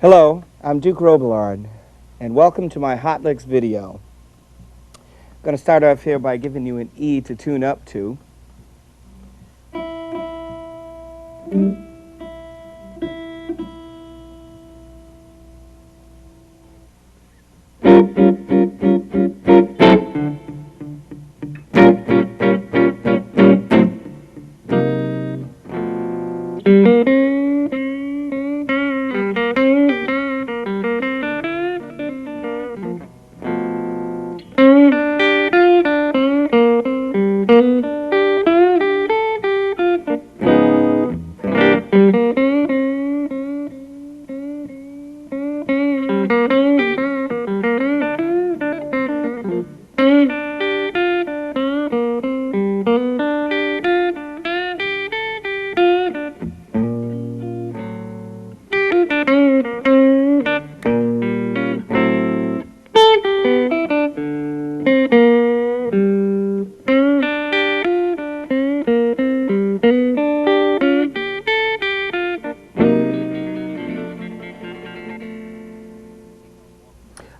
Hello, I'm Duke Robillard, and welcome to my Hot Licks video. I'm going to start off here by giving you an E to tune up to.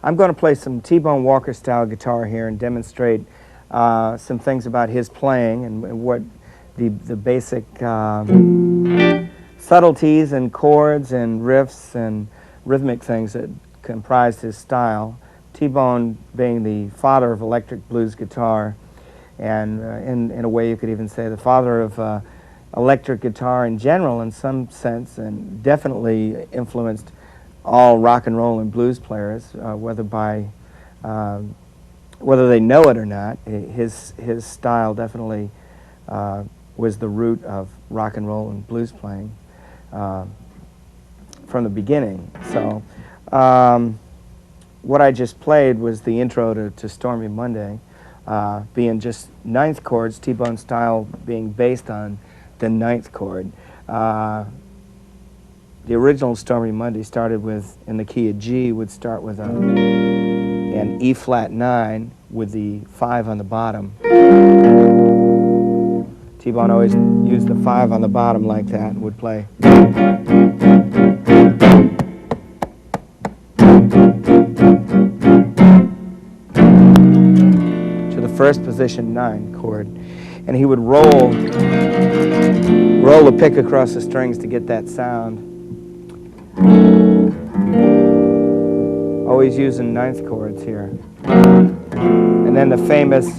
I'm going to play some T-Bone Walker style guitar here and demonstrate some things about his playing and what the basic subtleties and chords and riffs and rhythmic things that comprised his style. T-Bone being the father of electric blues guitar, and in a way you could even say the father of electric guitar in general in some sense, and definitely influenced all rock and roll and blues players, whether they know it or not. His style definitely was the root of rock and roll and blues playing from the beginning. So what I just played was the intro to Stormy Monday, being just ninth chords, T-Bone style being based on the ninth chord. The original Stormy Monday started with, in the key of G, would start with an E flat 9 with the 5 on the bottom. T-Bone always used the 5 on the bottom like that and would play. To the first position 9 chord. And he would roll the pick across the strings to get that sound. Always using 9th chords here. And then the famous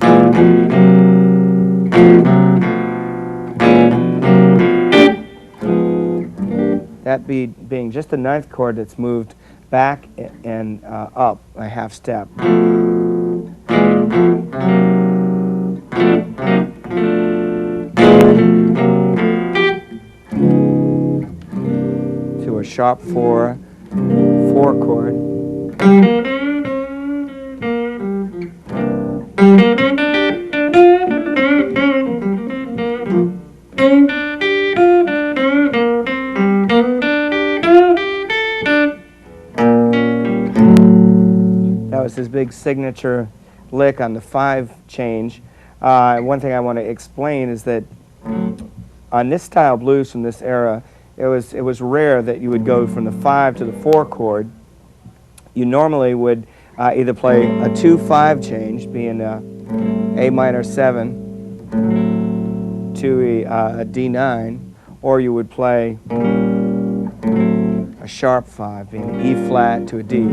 that being just the 9th chord that's moved back and up a half step. To a sharp 4 chord. That was his big signature lick on the 5 change. One thing I want to explain is that on this style blues from this era, it was rare that you would go from the 5 to the 4 chord. You normally would either play a 2-5 change, being a minor 7 to a D9, or you would play a sharp 5, being an E flat to a D.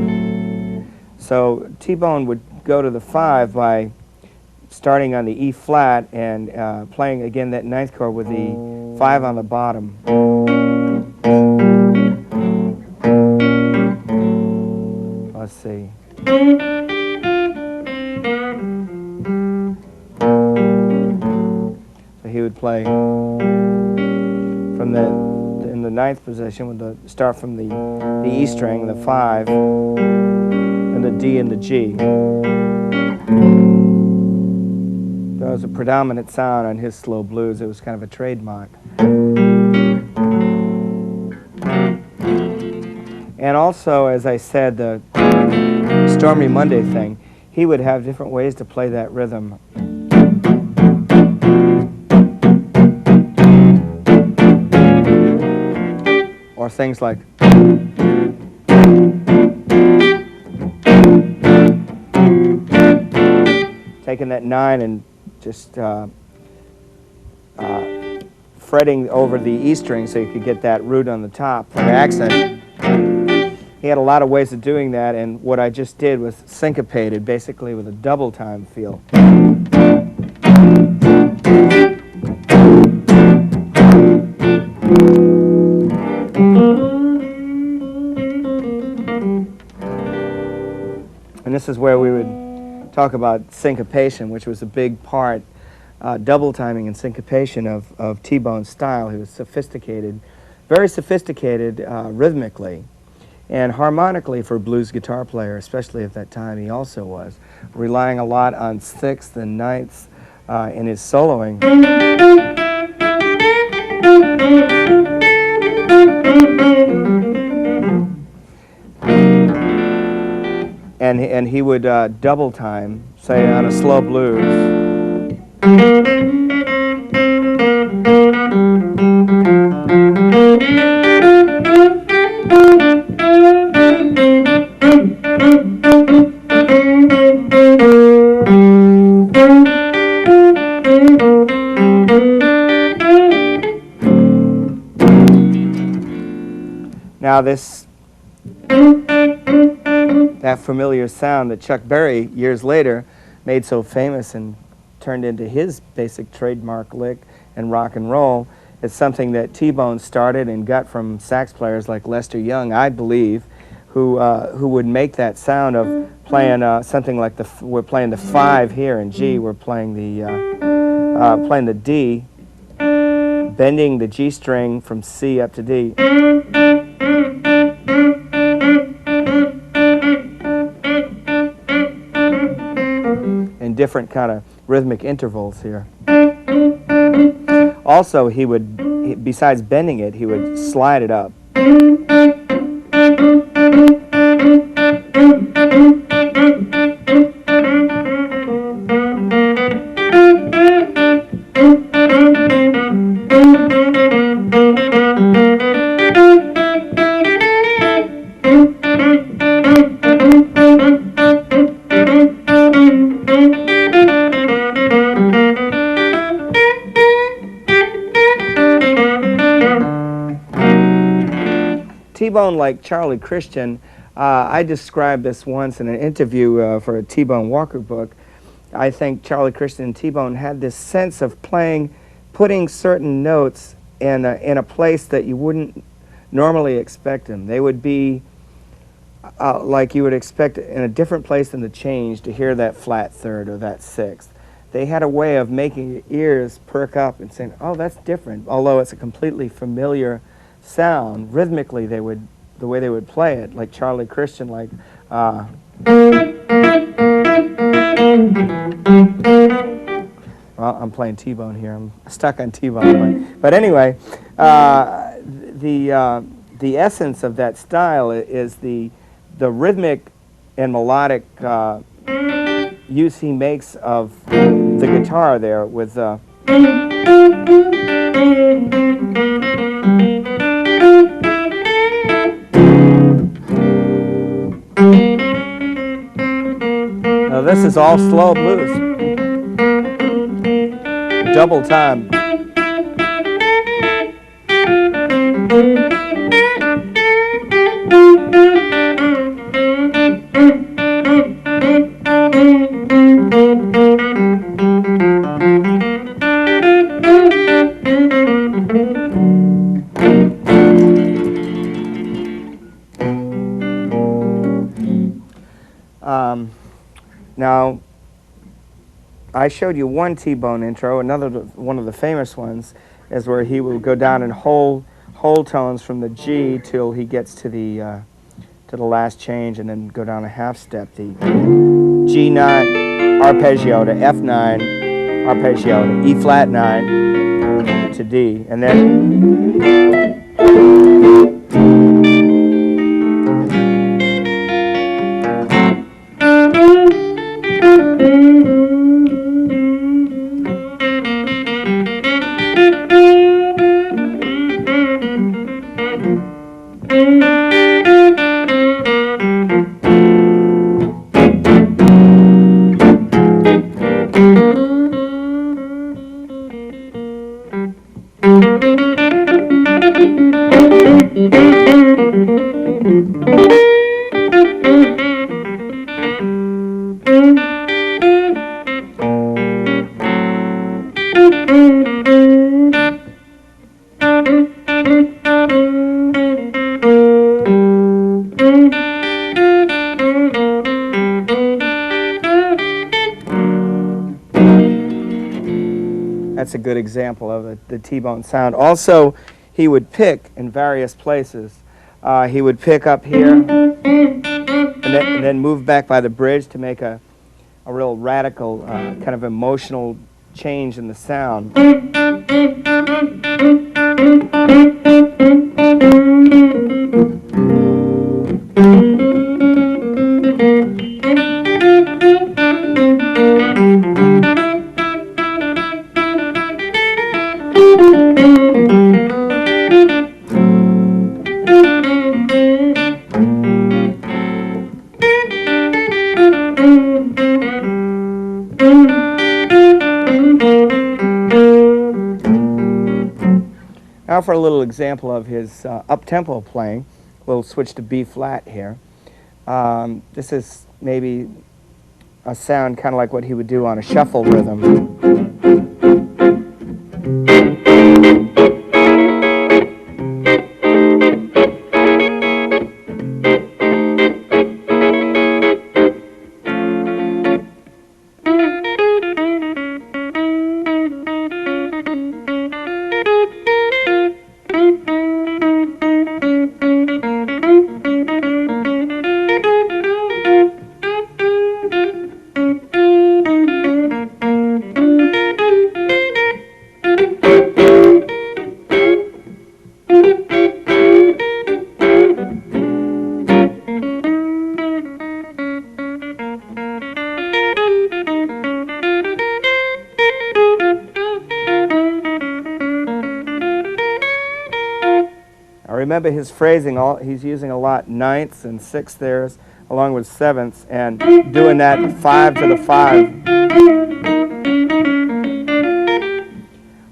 So T-Bone would go to the 5 by starting on the E flat and playing again that 9th chord with the 5 on the bottom. Let's see. So he would play from in the 9th position with the start from the E string, the 5, and the D and the G. That was a predominant sound on his slow blues. It was kind of a trademark. And also, as I said, the Stormy Monday thing, he would have different ways to play that rhythm. Or things like taking that 9 and just fretting over the E string so you could get that root on the top for the accent. He had a lot of ways of doing that, and what I just did was syncopated, basically with a double time feel. And this is where we would talk about syncopation, which was a big part, double timing and syncopation of T-Bone's style. He was sophisticated, very sophisticated rhythmically. And harmonically for a blues guitar player, especially at that time, he also was, relying a lot on 6th and 9ths in his soloing. And he would double time, say on a slow blues. Now that familiar sound that Chuck Berry years later made so famous and turned into his basic trademark lick in rock and roll is something that T-Bone started and got from sax players like Lester Young, I believe, who would make that sound of playing something like we're playing the 5 here in G, we're playing the D, bending the G string from C up to D. In different kind of rhythmic intervals here. Also, he would, besides bending it, he would slide it up. T-Bone, like Charlie Christian, I described this once in an interview for a T-Bone Walker book. I think Charlie Christian and T-Bone had this sense of putting certain notes in a place that you wouldn't normally expect them. They would be like you would expect in a different place in the change to hear that flat third or that sixth. They had a way of making your ears perk up and saying, oh, that's different. Although it's a completely familiar sound, rhythmically the way they would play it, like Charlie Christian, like well, I'm playing T-Bone here. I'm stuck on T-Bone. But anyway, the essence of that style is the rhythmic and melodic use he makes of the guitar there with now this is all slow blues, double time. Now, I showed you one T-Bone intro. Another one of the famous ones is where he will go down in whole tones from the G till he gets to the last change, and then go down a half step. The G9 arpeggio to F9 arpeggio to E flat 9 to D, and then that's a good example of the T-Bone sound. Also, he would pick in various places. He would pick up here and then move back by the bridge to make a real radical kind of emotional change in the sound. Now for a little example of his up-tempo playing, we'll switch to B flat here. This is maybe a sound kind of like what he would do on a shuffle rhythm. Remember his phrasing, he's using a lot ninths and sixths there, along with sevenths, and doing that 5 to the 5.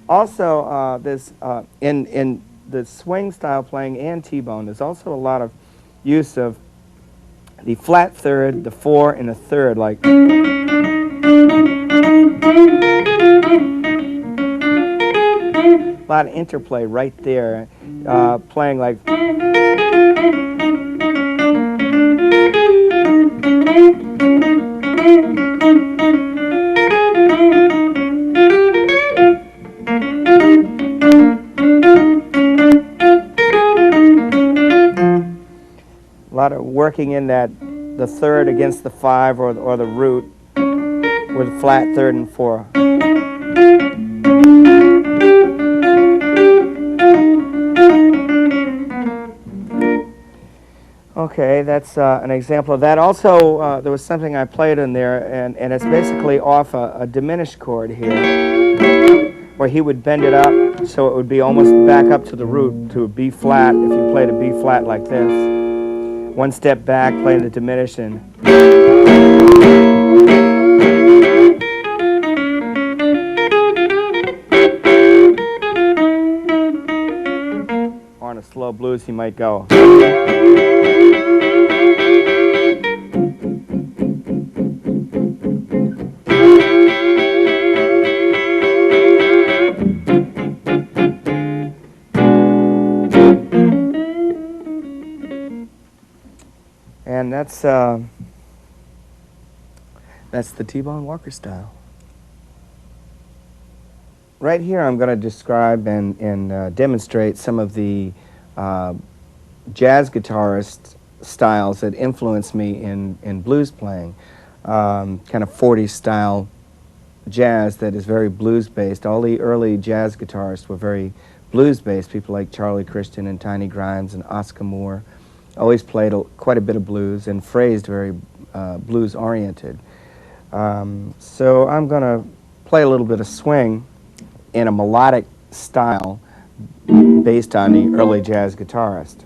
Also, there's in the swing style playing and T-bone, there's also a lot of use of the flat third, the 4, and the third, like. A lot of interplay right there, playing like. A lot of working in that, the third against the 5 or the root with flat third and 4. Okay, that's an example of that. Also, there was something I played in there, and it's basically off a diminished chord here, where he would bend it up so it would be almost back up to the root, to a B flat, if you played a B flat like this. One step back, playing the diminished, and or on a slow blues, he might go. And that's the T-bone Walker style. Right here I'm going to describe and demonstrate some of the jazz guitarist styles that influenced me in blues playing. Kind of 40s style jazz that is very blues based. All the early jazz guitarists were very blues based, people like Charlie Christian and Tiny Grimes and Oscar Moore. Always played quite a bit of blues and phrased very blues oriented. So I'm going to play a little bit of swing in a melodic style based on the early jazz guitarist.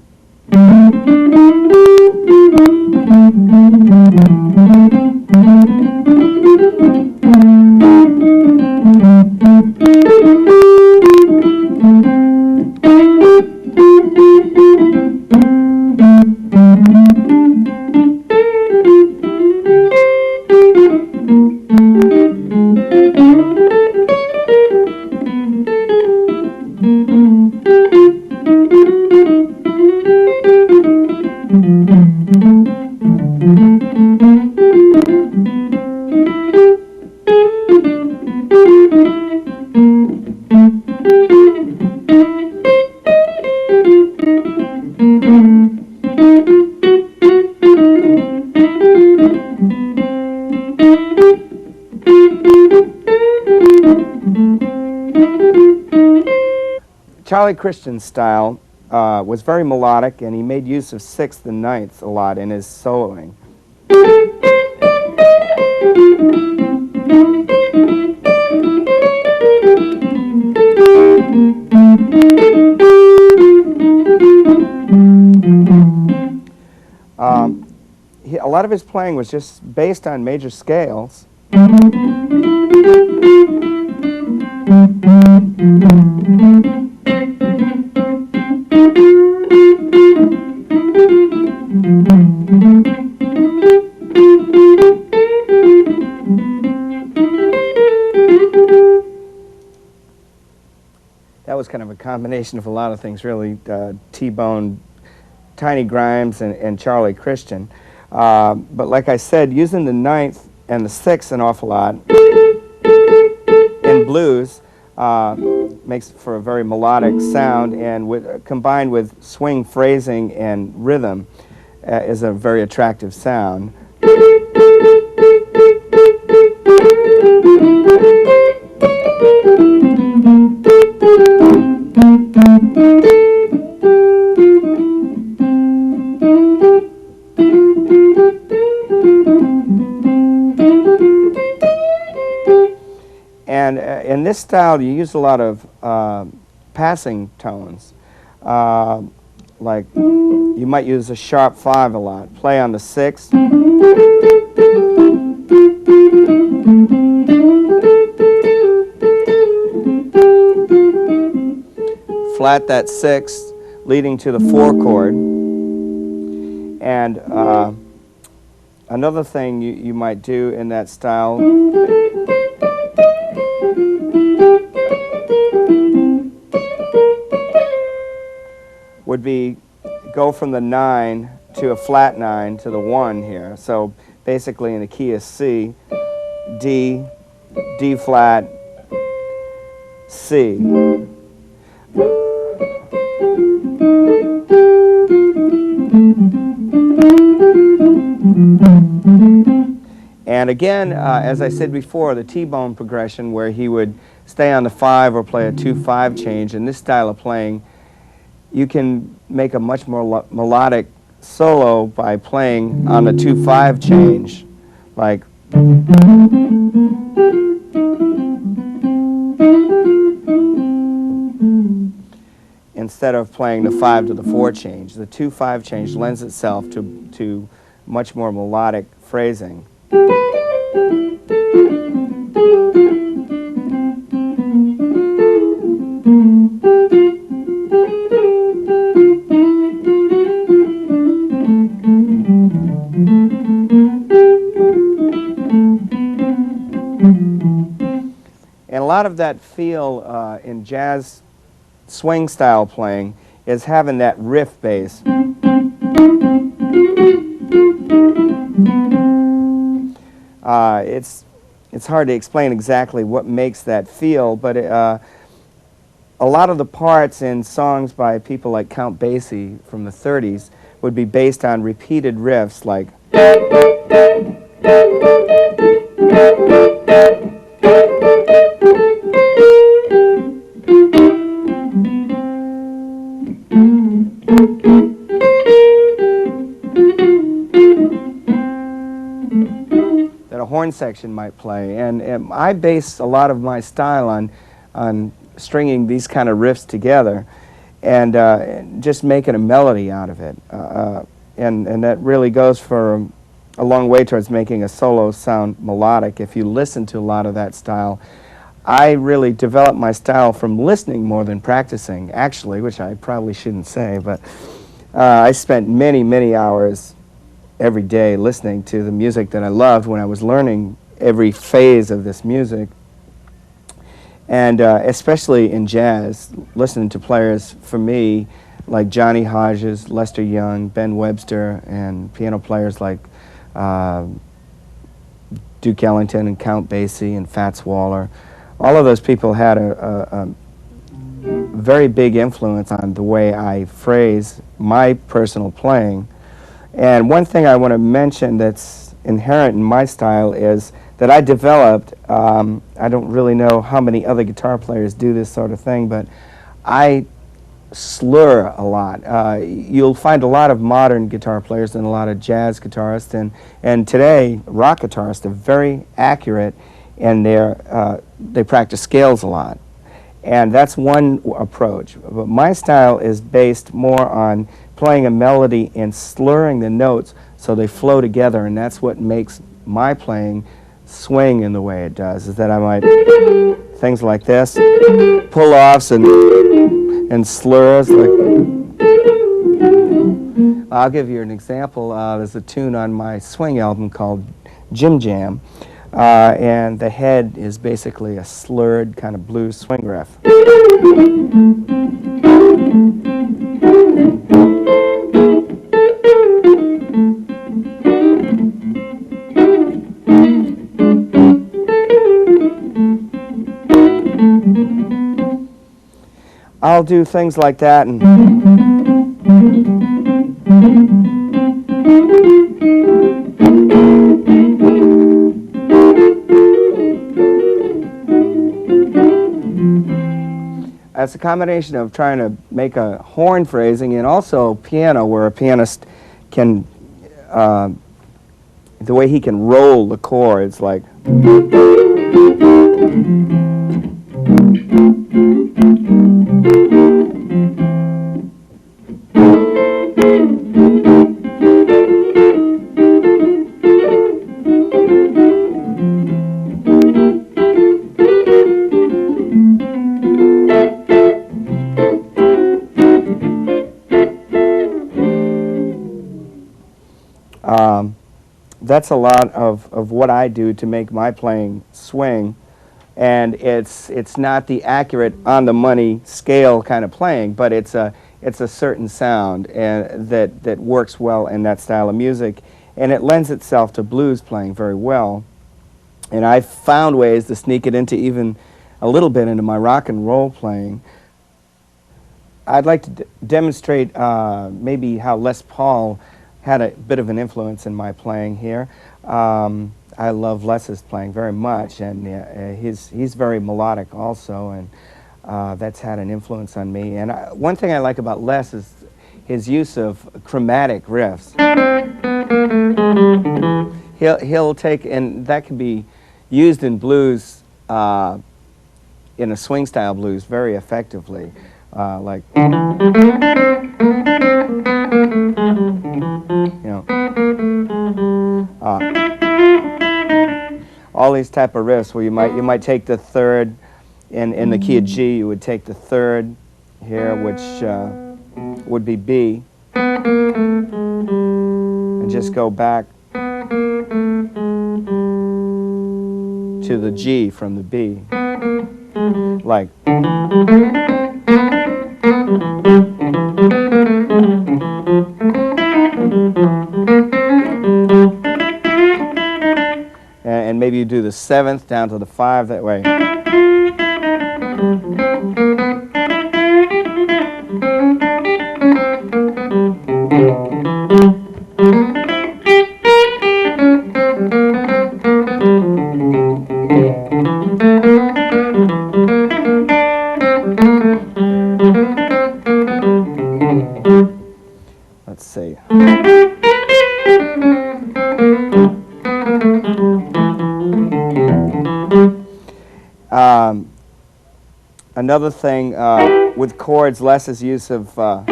Charlie Christian's style was very melodic, and he made use of sixths and ninths a lot in his soloing. A lot of his playing was just based on major scales. That was kind of a combination of a lot of things, really. T-Bone, Tiny Grimes, and Charlie Christian. But like I said, using the ninth and the sixth an awful lot in blues makes for a very melodic sound, and combined with swing phrasing and rhythm is a very attractive sound. And in this style, you use a lot of passing tones. Like, you might use a sharp 5 a lot. Play on the 6. flat that sixth, leading to the 4 chord. And another thing you might do in that style would be go from the 9 to a flat 9 to the 1 here. So basically in the key of C, D, D flat, C. And again, as I said before, the T-bone progression where he would stay on the 5 or play a 2-5 change. In this style of playing, you can make a much more melodic solo by playing on the 2-5 change, like instead of playing the 5 to the 4 change. The 2-5 change lends itself to much more melodic phrasing. And a lot of that feel in jazz swing style playing is having that riff bass. It's hard to explain exactly what makes that feel, but a lot of the parts in songs by people like Count Basie from the 30s would be based on repeated riffs like that a horn section might play. And I base a lot of my style on stringing these kind of riffs together and just making a melody out of it. And that really goes for a long way towards making a solo sound melodic. If you listen to a lot of that style, I really developed my style from listening more than practicing, actually, which I probably shouldn't say, but I spent many, many hours every day listening to the music that I loved when I was learning every phase of this music. And especially in jazz, listening to players, for me, like Johnny Hodges, Lester Young, Ben Webster, and piano players like Duke Ellington and Count Basie and Fats Waller. All of those people had a very big influence on the way I phrase my personal playing. And one thing I want to mention that's inherent in my style is that I developed, I don't really know how many other guitar players do this sort of thing, but I slur a lot. You'll find a lot of modern guitar players and a lot of jazz guitarists, and today rock guitarists are very accurate, and they practice scales a lot. And that's one approach. But my style is based more on playing a melody and slurring the notes so they flow together, and that's what makes my playing swing in the way it does, is that I might, things like this, pull-offs and slurs. I'll give you an example. There's a tune on my swing album called Jim Jam, and the head is basically a slurred kind of blues swing riff. I'll do things like that, and it's a combination of trying to make a horn phrasing and also piano, where a pianist can, the way he can roll the chords, like. That's a lot of what I do to make my playing swing, and it's not the accurate on the money scale kind of playing, but it's a certain sound and that works well in that style of music, and it lends itself to blues playing very well. And I've found ways to sneak it into even a little bit into my rock and roll playing. I'd like to demonstrate maybe how Les Paul had a bit of an influence in my playing here. I love Les's playing very much, and he's very melodic also, and that's had an influence on me. And one thing I like about Les is his use of chromatic riffs. He'll take, and that can be used in blues, in a swing style blues very effectively, like, you know, all these type of riffs where you might take the third in the key of G. You would take the third here, which would be B, and just go back to the G from the B, like. And maybe you do the seventh down to the 5 that way. Let's see. Another thing with chords, Les's use of, I'll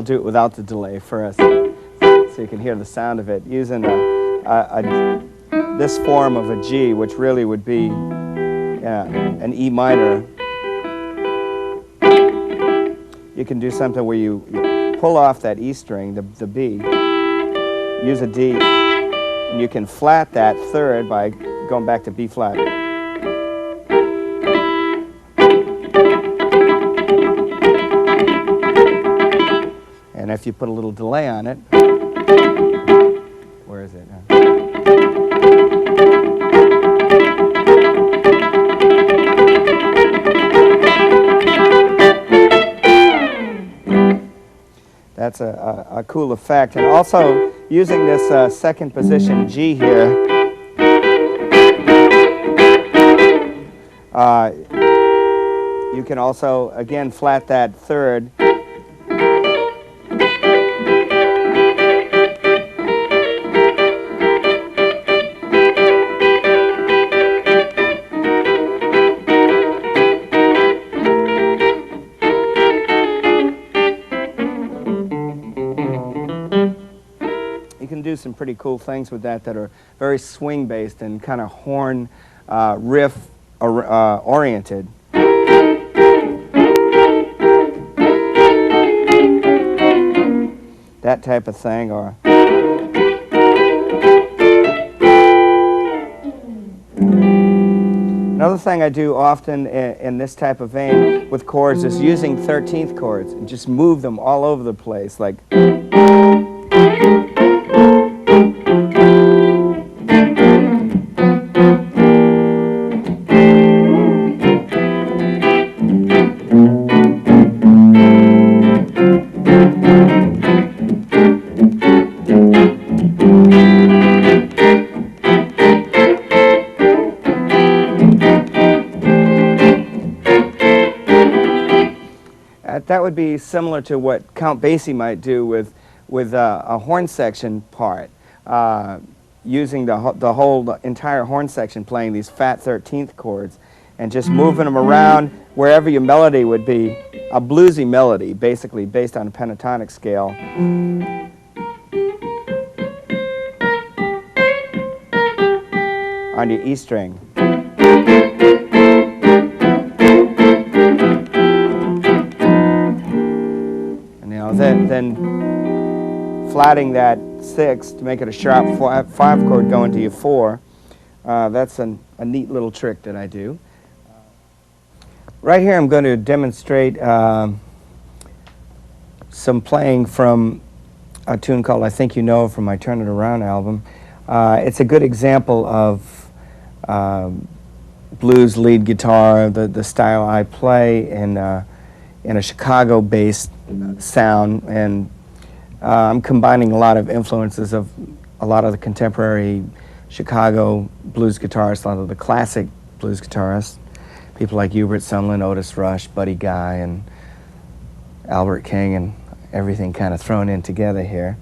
do it without the delay first, so you can hear the sound of it, using this form of a G, which really would be an E minor. You can do something where you pull off that E string, the B, use a D, and you can flat that third by going back to B flat. And if you put a little delay on it, where is it? That's a cool effect. And also, using this second position G here, you can also, again, flat that third. Do some pretty cool things with that are very swing based and kind of horn riff oriented. That type of thing. Or another thing I do often in this type of vein with chords is using 13th chords and just move them all over the place, like. That would be similar to what Count Basie might do with a horn section part, using the whole entire horn section, playing these fat 13th chords and just moving them around wherever your melody would be, a bluesy melody, basically based on a pentatonic scale. On your E string. then flatting that 6 to make it a sharp 5 chord going to your 4. That's a neat little trick that I do. Right here I'm going to demonstrate some playing from a tune called I Think You Know from my Turn It Around album. It's a good example of blues lead guitar, the style I play in a Chicago-based sound, and I'm combining a lot of influences of a lot of the contemporary Chicago blues guitarists, a lot of the classic blues guitarists, people like Hubert Sumlin, Otis Rush, Buddy Guy, and Albert King, and everything kind of thrown in together here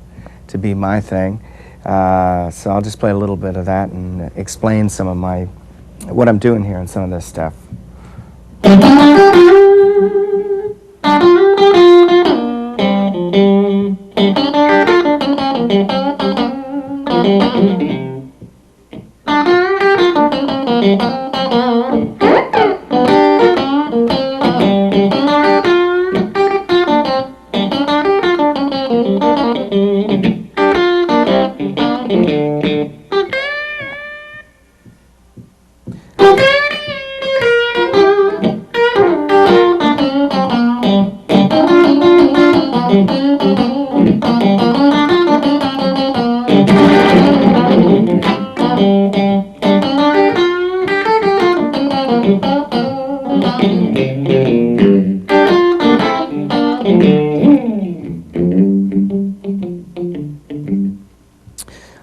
to be my thing. So I'll just play a little bit of that and explain some of what I'm doing here and some of this stuff.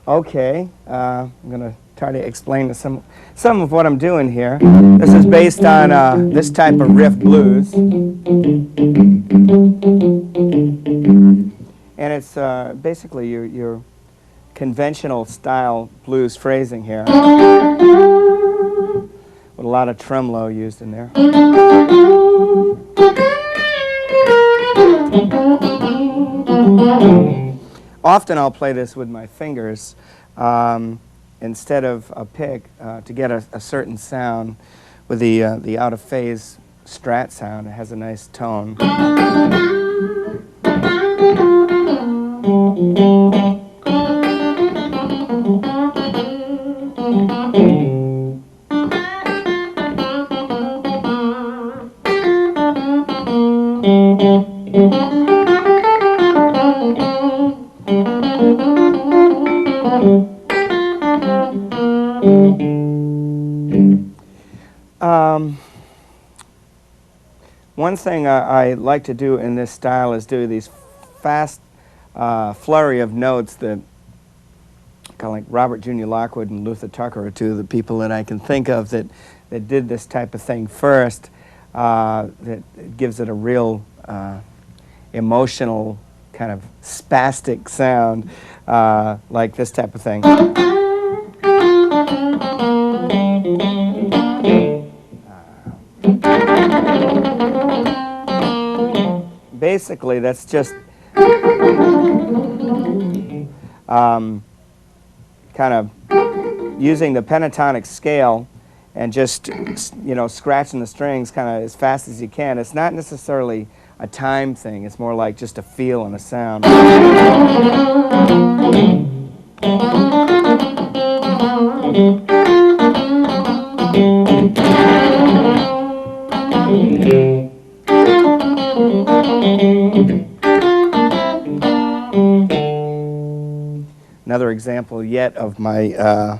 Okay, I'm going to try to explain some of what I'm doing here. This is based on this type of riff blues. And it's basically your conventional style blues phrasing here, with a lot of tremolo used in there. Often I'll play this with my fingers instead of a pick to get a certain sound with the out of phase strat sound. It has a nice tone. One thing I like to do in this style is do these fast flurry of notes that kind of like Robert Jr. Lockwood and Luther Tucker are two of the people that I can think of that did this type of thing first. That gives it a real emotional kind of spastic sound, like this type of thing. Basically, that's just kind of using the pentatonic scale and just, scratching the strings kind of as fast as you can. It's not necessarily a time thing. It's more like just a feel and a sound. Another example yet of my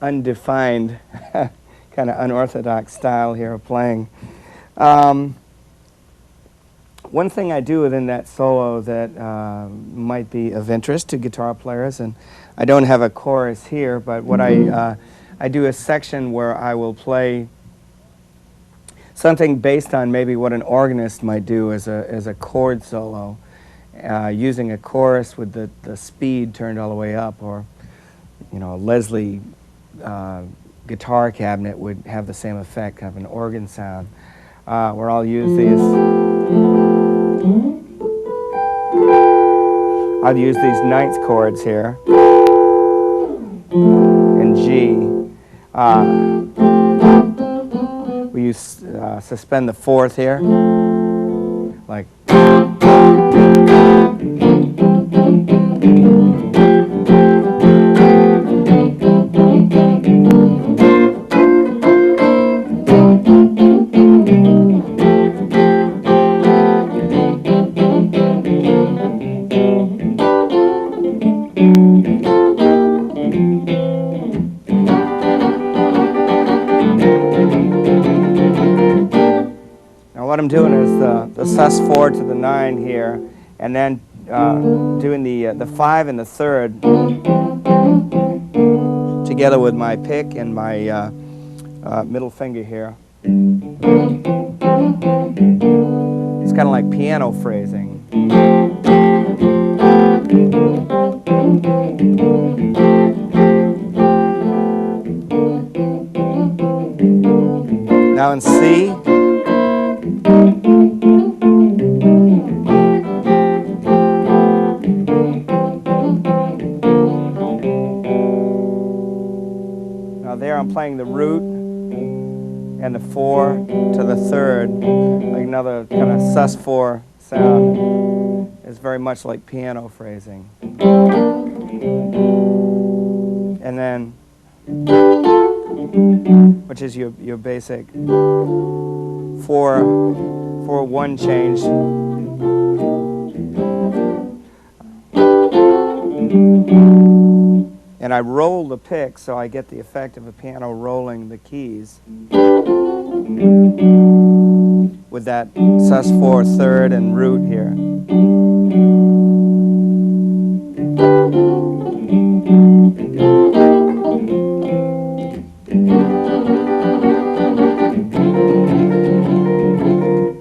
undefined, kind of unorthodox style here of playing. One thing I do within that solo that might be of interest to guitar players, and I don't have a chorus here, but what I do a section where I will play something based on maybe what an organist might do as a chord solo, using a chorus with the speed turned all the way up, or a Leslie guitar cabinet would have the same effect, kind of an organ sound, where I'll use these ninth chords here in G. We use suspend the fourth here, like. I'm doing is the sus4 to the 9 here, and then doing the 5 and the 3rd together with my pick and my middle finger here. It's kind of like piano phrasing. Now in C, now there I'm playing the root and the 4 to the 3rd, like another kind of sus4 sound. It's very much like piano phrasing. And then, which is your basic 4-1 change. And I roll the pick so I get the effect of a piano rolling the keys with that sus4 3rd and root here.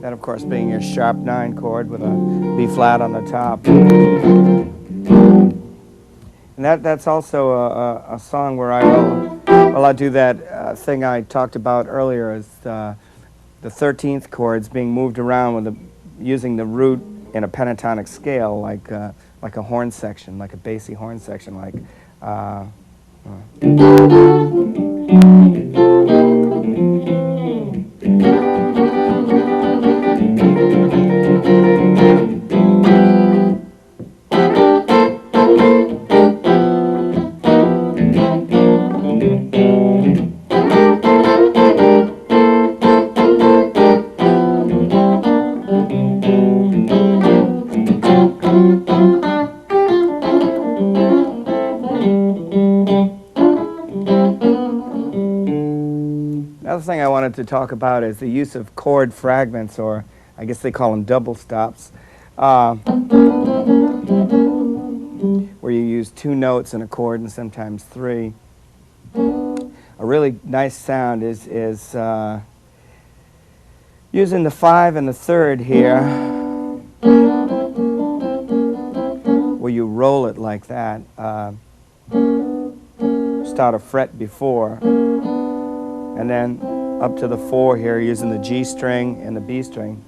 That, of course, being your sharp 9 chord with a B flat on the top. And that's also a song where I'll do that thing I talked about earlier, is the 13th chords being moved around with using the root in a pentatonic scale, like a horn section, like a bassy horn section, like. Another thing I wanted to talk about is the use of chord fragments, or I guess they call them double stops, where you use 2 notes in a chord and sometimes 3. A really nice sound is using the 5 and the 3rd here, where you roll it like that. Start a fret before, and then up to the 4 here, using the G string and the B string.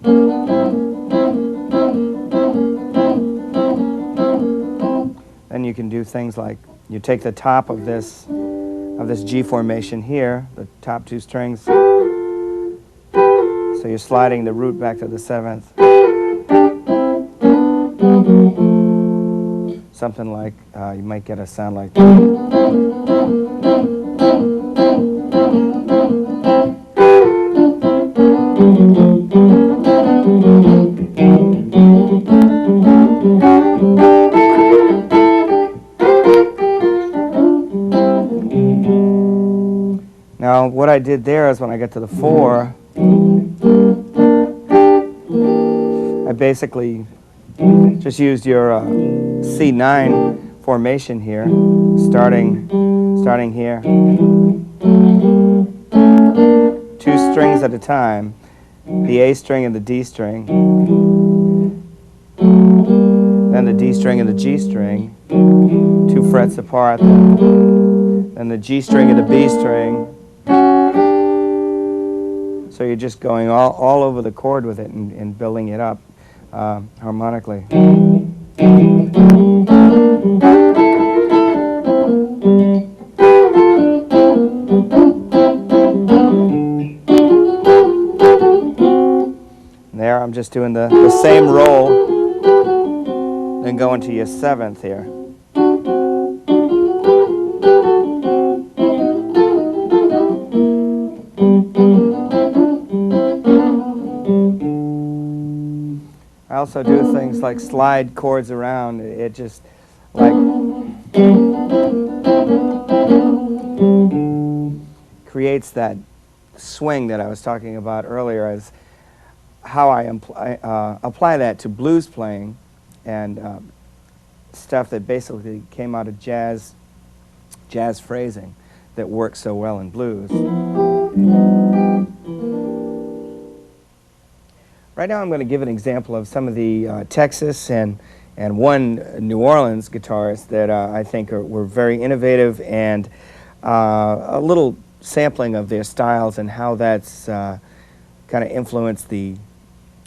Then you can do things like, you take the top of this G formation here, the top 2 strings, so you're sliding the root back to the 7th. Something like, you might get a sound like. Now, what I did there is when I get to the 4, I basically just used your C9 formation here, starting here, 2 strings at a time, the A string and the D string, then the D string and the G string, 2 frets apart, then the G string and the B string. So you're just going all over the chord with it and building it up harmonically. There, I'm just doing the same roll, then going to your 7th here. I also do things like slide chords around. It just like creates that swing that I was talking about earlier. As how I apply that to blues playing and stuff that basically came out of jazz phrasing that works so well in blues. Right now I'm going to give an example of some of the Texas and one New Orleans guitarists that I think were very innovative, and a little sampling of their styles and how that's kind of influenced the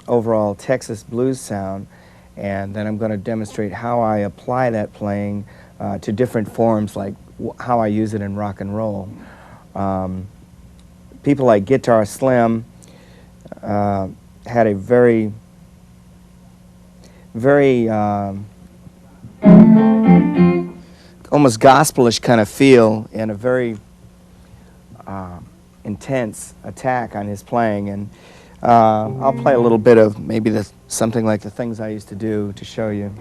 overall Texas blues sound. And then I'm going to demonstrate how I apply that playing to different forms, like how I use it in rock and roll. People like Guitar Slim had a very almost gospelish kind of feel and a very intense attack on his playing. And I'll play a little bit of maybe something like the things I used to do to show you.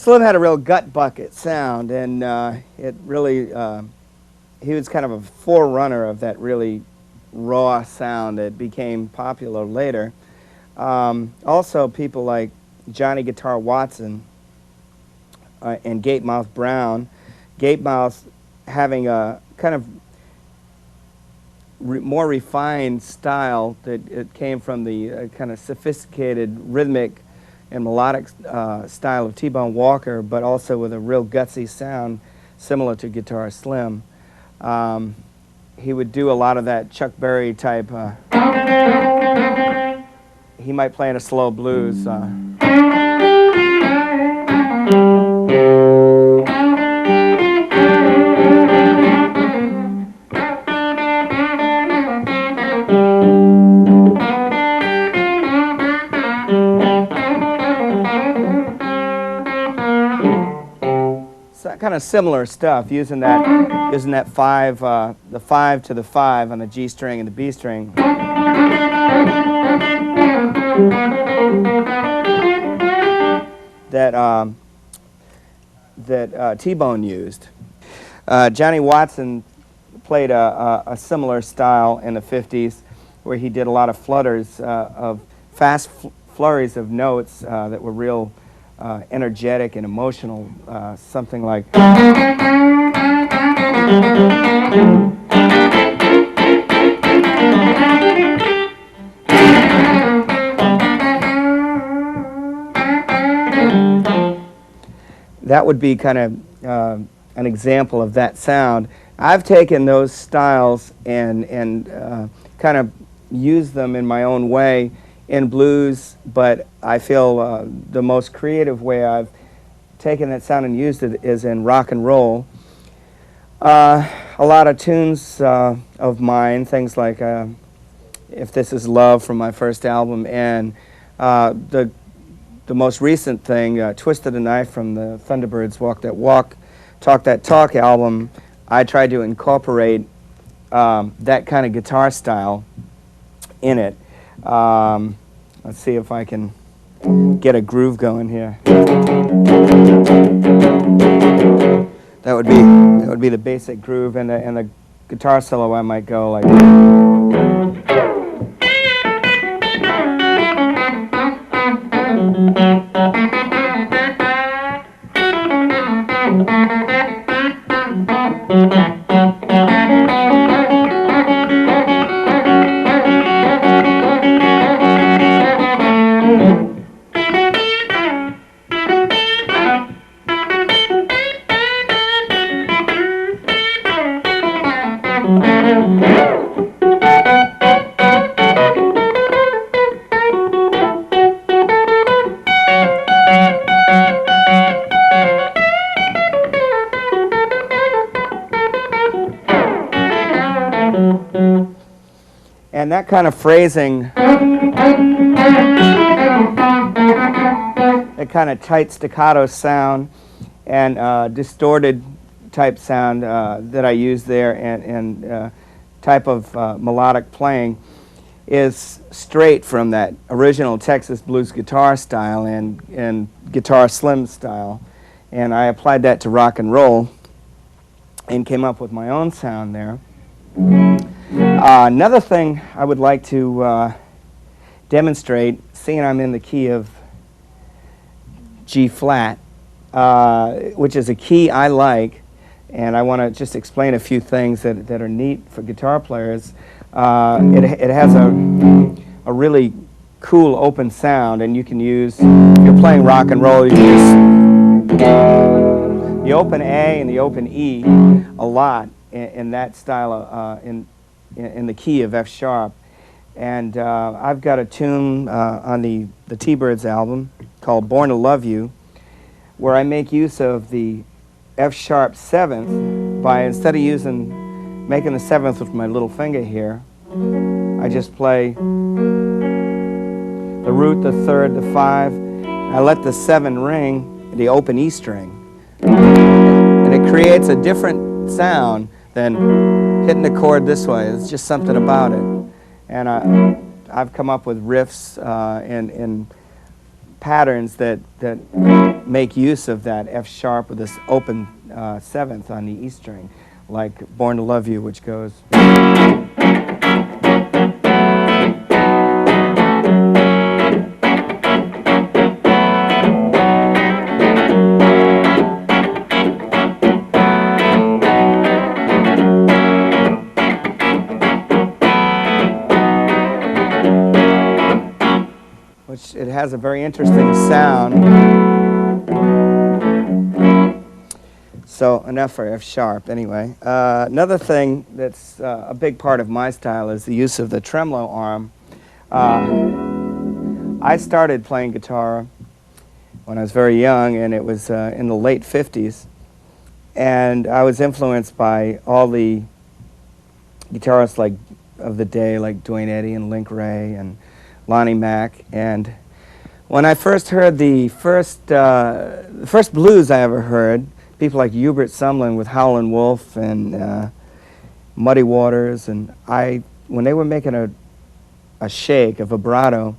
Slim had a real gut bucket sound, and it really, he was kind of a forerunner of that really raw sound that became popular later. Also, people like Johnny Guitar Watson and Gatemouth Brown. Gatemouth having a kind of more refined style that it came from the kind of sophisticated rhythmic and melodic style of T-Bone Walker, but also with a real gutsy sound similar to Guitar Slim. He would do a lot of that Chuck Berry type. He might play in a slow blues. Kind of similar stuff, using that five, the 5 to the 5 on the G string and the B string. That T-Bone used. Johnny Watson played a similar style in the 50s, where he did a lot of flutters of fast flurries of notes that were real energetic and emotional, something like that would be kind of an example of that sound. I've taken those styles and kind of used them in my own way in blues, but I feel the most creative way I've taken that sound and used it is in rock and roll. A lot of tunes of mine, things like If This Is Love from my first album, and the most recent thing, Twisted a Knife from the Thunderbirds' Walk That Walk, Talk That Talk album. I tried to incorporate that kind of guitar style in it. Let's see if I can get a groove going here. That would be the basic groove, and the guitar solo I might go like. And that kind of phrasing, that kind of tight staccato sound and distorted type sound that I use there, and type of melodic playing is straight from that original Texas blues guitar style and guitar slim style. And I applied that to rock and roll and came up with my own sound there. Another thing I would like to demonstrate, seeing I'm in the key of G flat, which is a key I like, and I want to just explain a few things that are neat for guitar players. It has a really cool open sound, and you can use, if you're playing rock and roll, you can use the open A and the open E a lot in that style, in the key of F sharp. And I've got a tune on the T-Birds album called Born to Love You, where I make use of the F sharp 7th by, instead of making the 7th with my little finger here, I just play the root, the 3rd, the 5, I let the 7 ring, the open E string, and it creates a different sound than hitting the chord this way. It's just something about it. And I've come up with riffs and patterns that make use of that F sharp with this open 7th on the E string, like Born to Love You, which goes. It has a very interesting sound. So enough for F sharp anyway. Another thing that's a big part of my style is the use of the tremolo arm. I started playing guitar when I was very young, and it was in the late 50s. And I was influenced by all the guitarists of the day, like Duane Eddy and Link Ray and Lonnie Mack. And when I first heard the first blues I ever heard, people like Hubert Sumlin with Howlin' Wolf and Muddy Waters, and when they were making a shake, a vibrato,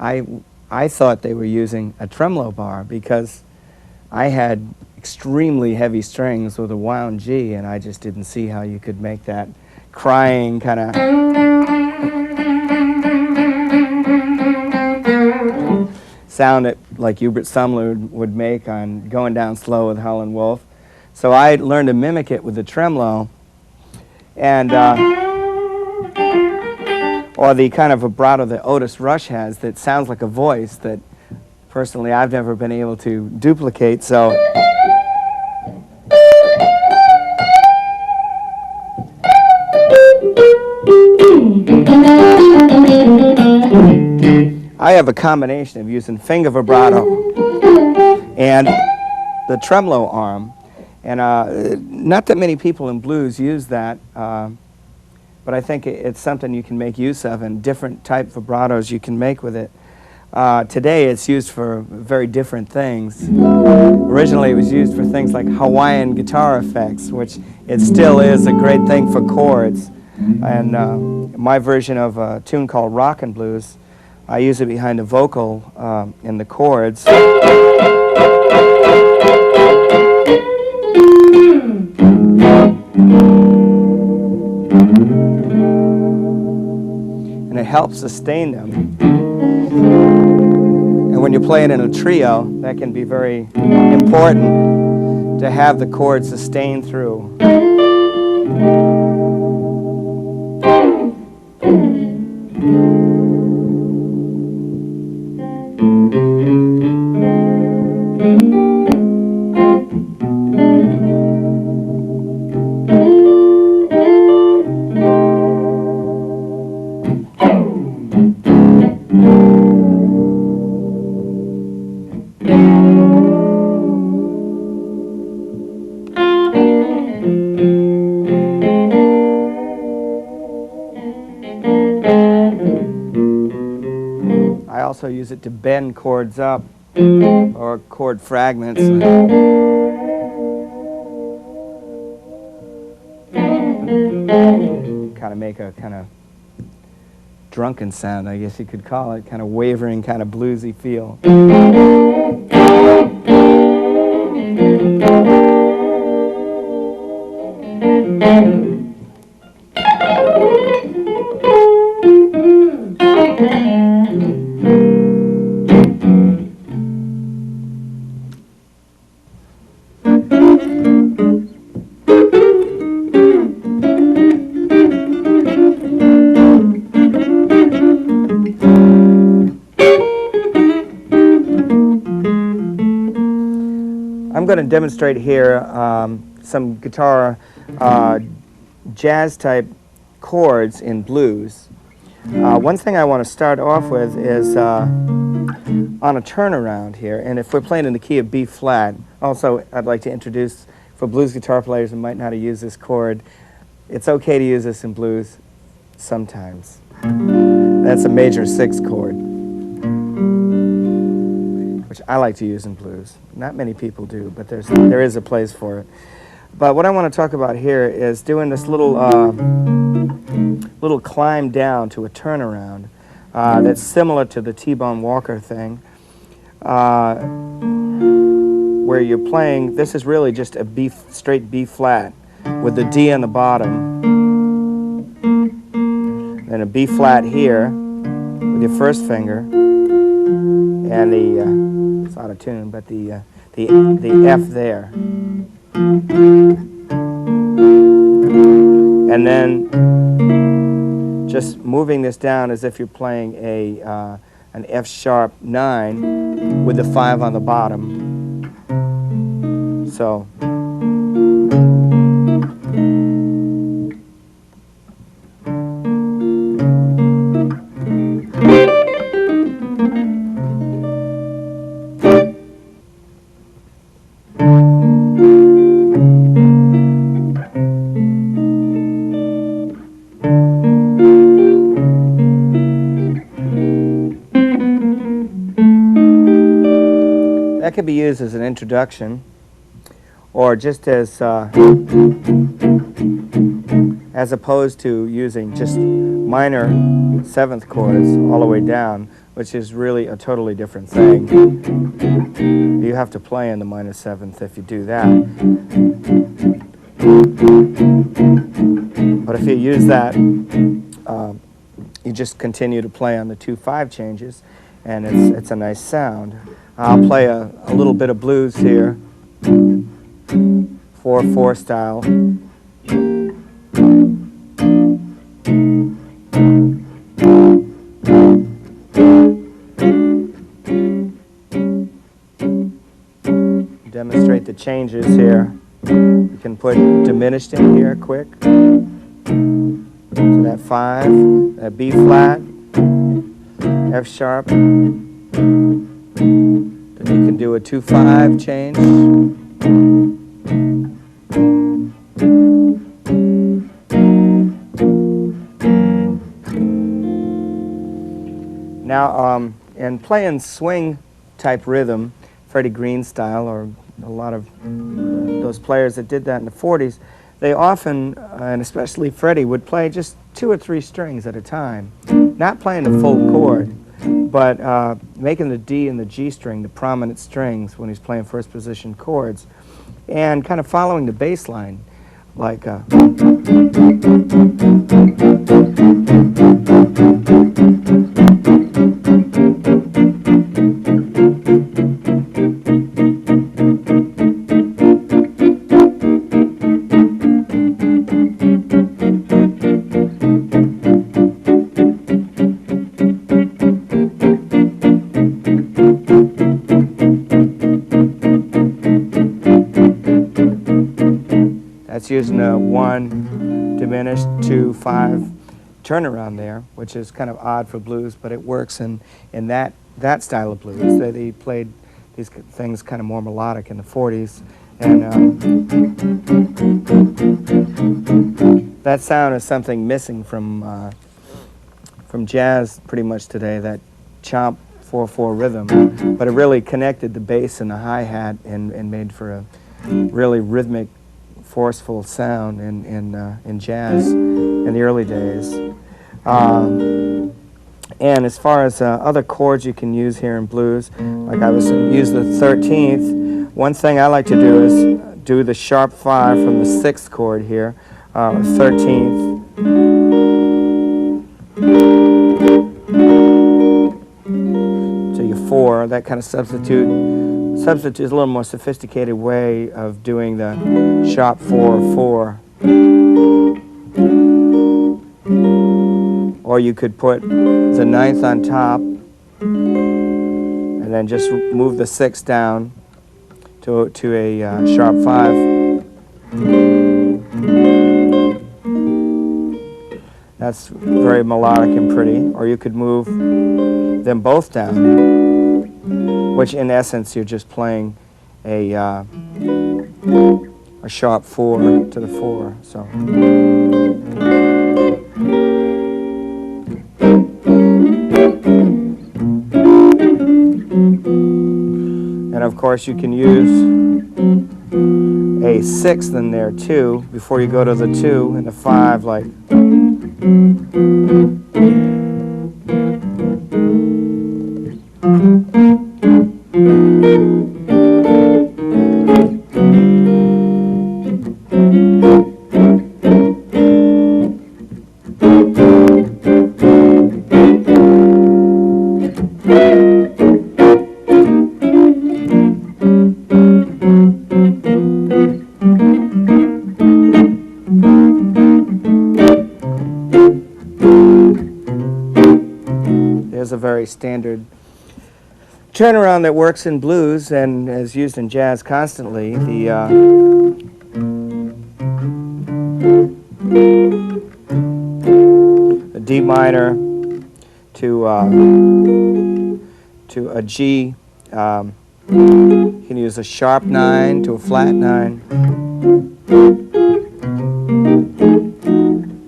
I thought they were using a tremolo bar, because I had extremely heavy strings with a wound G, and I just didn't see how you could make that crying kind of sound that like Hubert Sumlin would make on Going Down Slow with Howlin' Wolf. So I learned to mimic it with the tremolo, and or the kind of vibrato that Otis Rush has that sounds like a voice that personally I've never been able to duplicate. So I have a combination of using finger vibrato and the tremolo arm, and not that many people in blues use that, but I think it's something you can make use of, and different type vibratos you can make with it. Today it's used for very different things. Originally it was used for things like Hawaiian guitar effects, which it still is a great thing for chords. And my version of a tune called Rockin' Blues, I use it behind the vocal in the chords. And it helps sustain them. And when you're playing in a trio, that can be very important to have the chords sustain through. I also use it to bend chords up or chord fragments. Kind of make a kind of drunken sound, I guess you could call it, kind of wavering, kind of bluesy feel. I'm going to demonstrate here some guitar jazz type chords in blues. One thing I want to start off with is on a turnaround here, and if we're playing in the key of B flat, also I'd like to introduce for blues guitar players who might not have used this chord, it's okay to use this in blues sometimes. That's a major 6 chord, which I like to use in blues. Not many people do, but there is a place for it. But what I want to talk about here is doing this little climb down to a turnaround that's similar to the T-Bone Walker thing, where you're playing, this is really just a straight B flat with the D on the bottom, then a B flat here with your first finger, and the, it's out of tune, but the F there. And then just moving this down as if you're playing an F sharp 9 with the 5 on the bottom. So. That could be used as an introduction, or just as opposed to using just minor 7th chords all the way down, which is really a totally different thing. You have to play in the minor 7th if you do that. But if you use that, you just continue to play on the 2-5 changes, and it's a nice sound. I'll play a little bit of blues here, 4/4 style. Demonstrate the changes here. You can put diminished in here quick. So that 5, that B flat, F sharp. Then you can do a 2-5 change. Now, in playing swing type rhythm, Freddie Green style, or a lot of those players that did that in the 40s, they often, and especially Freddie, would play just 2 or 3 strings at a time, not playing the full chord, but making the D and the G string the prominent strings when he's playing first position chords, and kind of following the bass line, like that's using a 1 diminished 2 5 turnaround there, which is kind of odd for blues, but it works in that style of blues. They played these things kind of more melodic in the 40s, and that sound is something missing from jazz pretty much today, that chomp 4/4 rhythm, but it really connected the bass and the hi-hat and made for a really rhythmic, forceful sound in jazz in the early days. And as far as other chords you can use here in blues, like I was use the 13th. One thing I like to do is do the sharp 5 from the 6th chord here, 13th. To your 4, that kind of substitutes a little more sophisticated way of doing the sharp 4/4. Or you could put the 9th on top and then just move the 6th down to a sharp 5. That's very melodic and pretty. Or you could move them both down, which in essence you're just playing a sharp 4 to the 4. So. And of course you can use a 6th in there too before you go to the 2 and the 5, like. There's a very standard turnaround that works in blues and is used in jazz constantly. The D minor to a G. You can use a sharp 9 to a flat 9.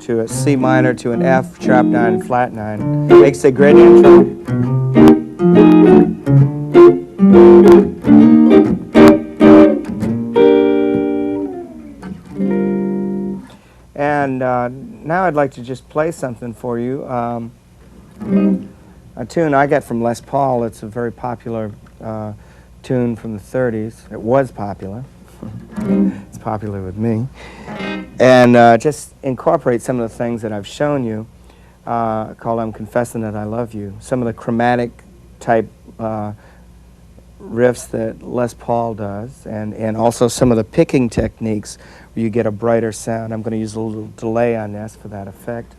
To a C minor to an F, sharp 9, flat 9. Makes a great intro. And now I'd like to just play something for you. A tune I got from Les Paul. It's a very popular tune from the 30s. It was popular. It's popular with me. And just incorporate some of the things that I've shown you, called I'm Confessing That I Love You. Some of the chromatic type riffs that Les Paul does, and also some of the picking techniques where you get a brighter sound. I'm going to use a little delay on this for that effect.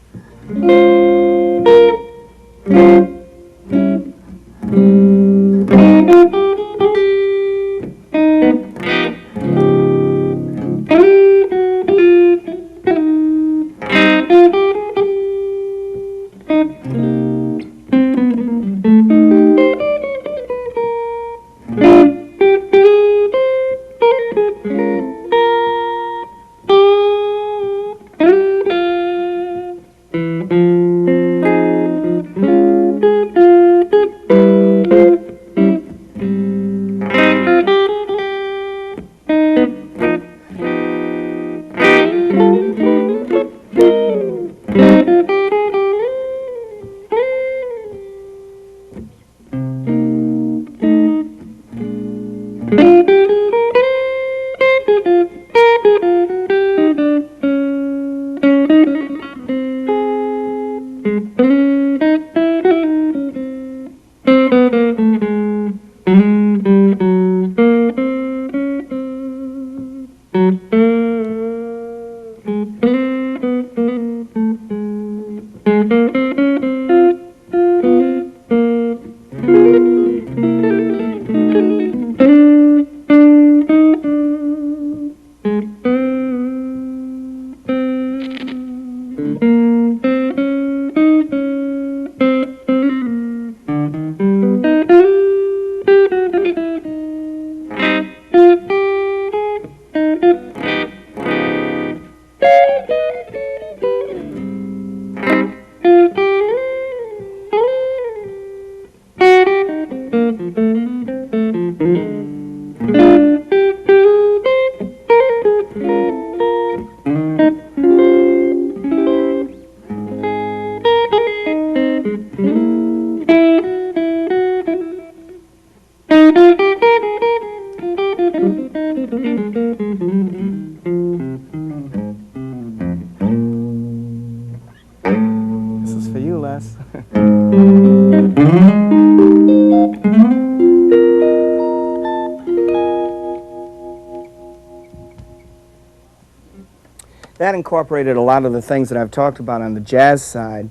That incorporated a lot of the things that I've talked about on the jazz side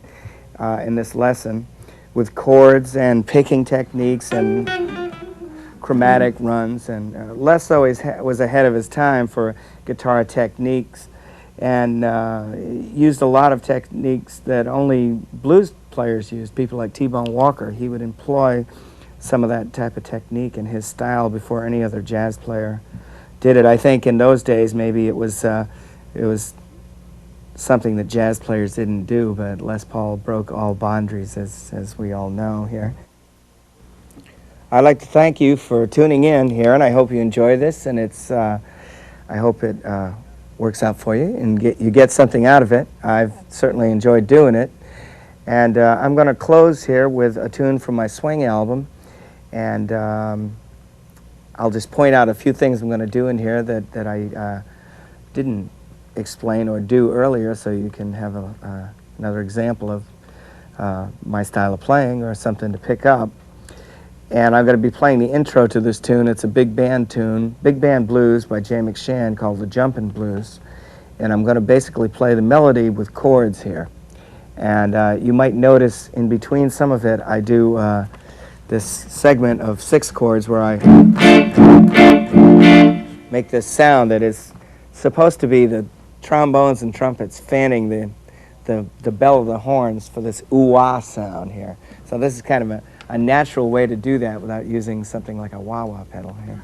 in this lesson, with chords and picking techniques and chromatic runs. And Lesso was ahead of his time for guitar techniques, and used a lot of techniques that only blues players used. People like T-Bone Walker, he would employ some of that type of technique in his style before any other jazz player did it. I think in those days maybe it was something that jazz players didn't do, but Les Paul broke all boundaries, as we all know here. I'd like to thank you for tuning in here, and I hope you enjoy this, and I hope it works out for you and you get something out of it. I've certainly enjoyed doing it. And I'm going to close here with a tune from my swing album, and I'll just point out a few things I'm going to do in here that I didn't explain or do earlier, so you can have another example of my style of playing or something to pick up. And I'm going to be playing the intro to this tune. It's a big band tune, Big Band Blues by Jay McShann, called the Jumpin' Blues. And I'm going to basically play the melody with chords here. And you might notice in between some of it, I do this segment of 6 chords where I make this sound that is supposed to be the trombones and trumpets fanning the bell of the horns for this ooh-wah sound here. So this is kind of a natural way to do that without using something like a wah-wah pedal here.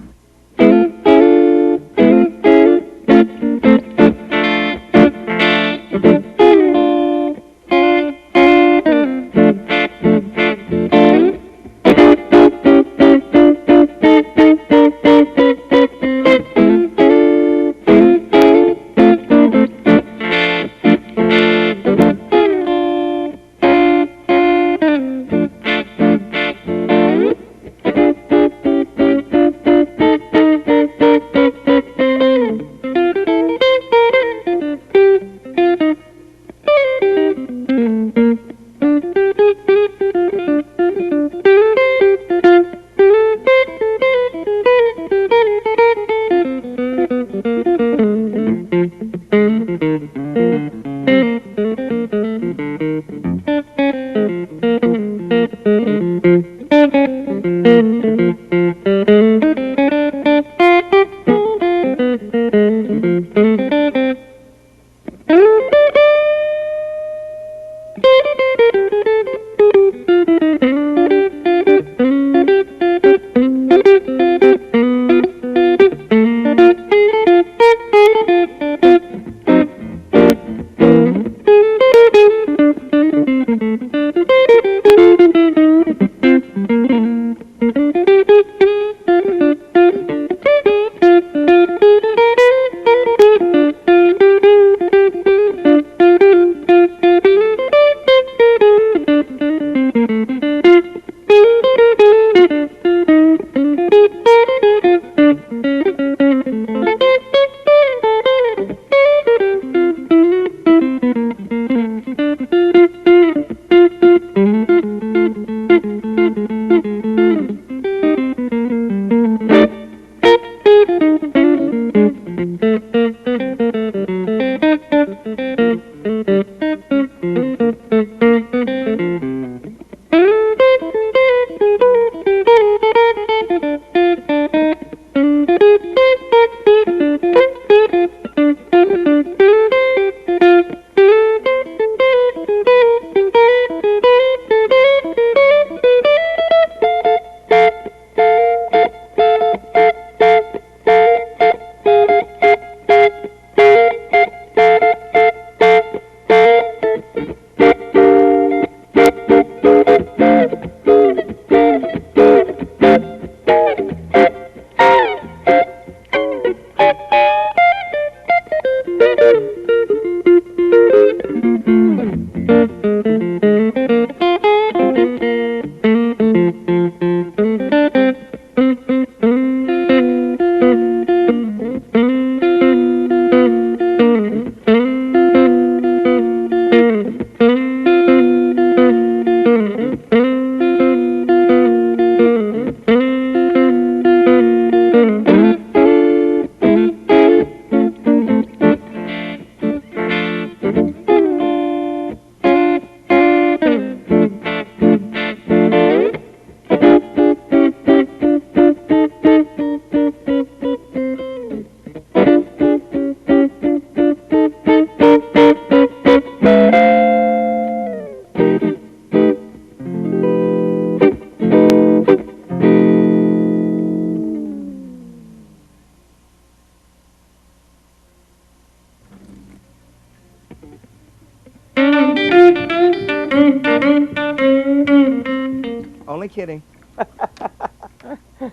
only kidding.